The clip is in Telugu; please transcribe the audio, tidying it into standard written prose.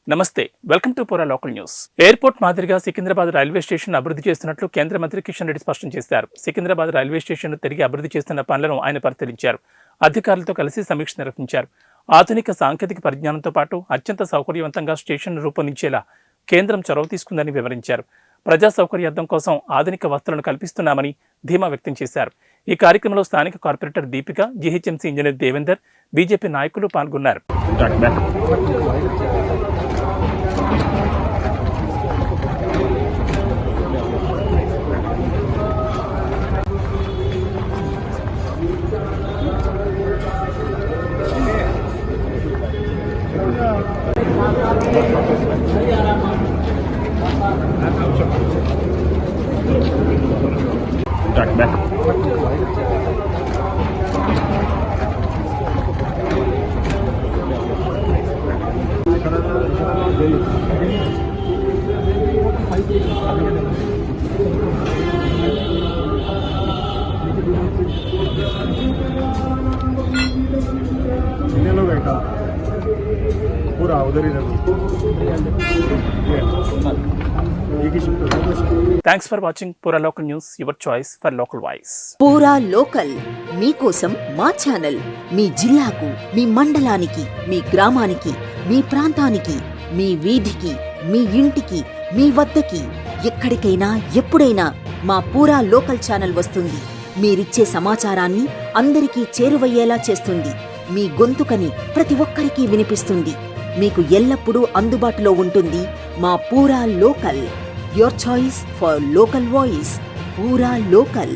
నమస్తే, వెల్కమ్ టు పూరా లోకల్ న్యూస్. ఎయిర్పోర్ట్ మాదిరిగా సికింద్రాబాద్ రైల్వే స్టేషన్ అభివృద్ధి చేస్తున్నట్లు కేంద్ర మంత్రి కిషన్ రెడ్డి స్పష్టం చేశారు. సికింద్రాబాద్ రైల్వే స్టేషన్ తిరిగి అభివృద్ధి చేస్తున్న పనులను ఆయన పరిశీలించారు. అధికారులతో కలిసి సమీక్ష నిర్వహించారు. ఆధునిక సాంకేతిక పరిజ్ఞానంతో పాటు అత్యంత సౌకర్యవంతంగా స్టేషన్ రూపొందించేలా కేంద్రం చొరవ తీసుకుందని వివరించారు. ప్రజా సౌకర్యార్థం కోసం ఆధునిక వసతులను కల్పిస్తున్నామని ధీమా వ్యక్తం చేశారు. ఈ కార్యక్రమంలో స్థానిక corporator Deepika, GHMC engineer Devender, BJP నాయకులు పాల్గొన్నారు. पूरा उधर ही థ్యాంక్స్ ఫర్ వాచింగ్ పూరా local news, your choice for local voice. పూరా లోకల్ మీకోసం మా ఛానల్. మీ జిల్లాకు, మీ మండలానికి, మీ గ్రామానికి, మీ ప్రాంతానికి, మీ వీధికి, మీ ఇంటికి, మీ వద్దకి, ఎక్కడికైనా ఎప్పుడైనా మా పూరా లోకల్ ఛానల్ వస్తుంది. మీరిచ్చే సమాచారాన్ని అందరికీ చేరువయ్యేలా చేస్తుంది. మీ గొంతుకని ప్రతి ఒక్కరికి వినిపిస్తుంది. మీకు ఎల్లప్పుడూ అందుబాటులో ఉంటుంది మా పూరా local. Your choice for local voice. పూరా లోకల్.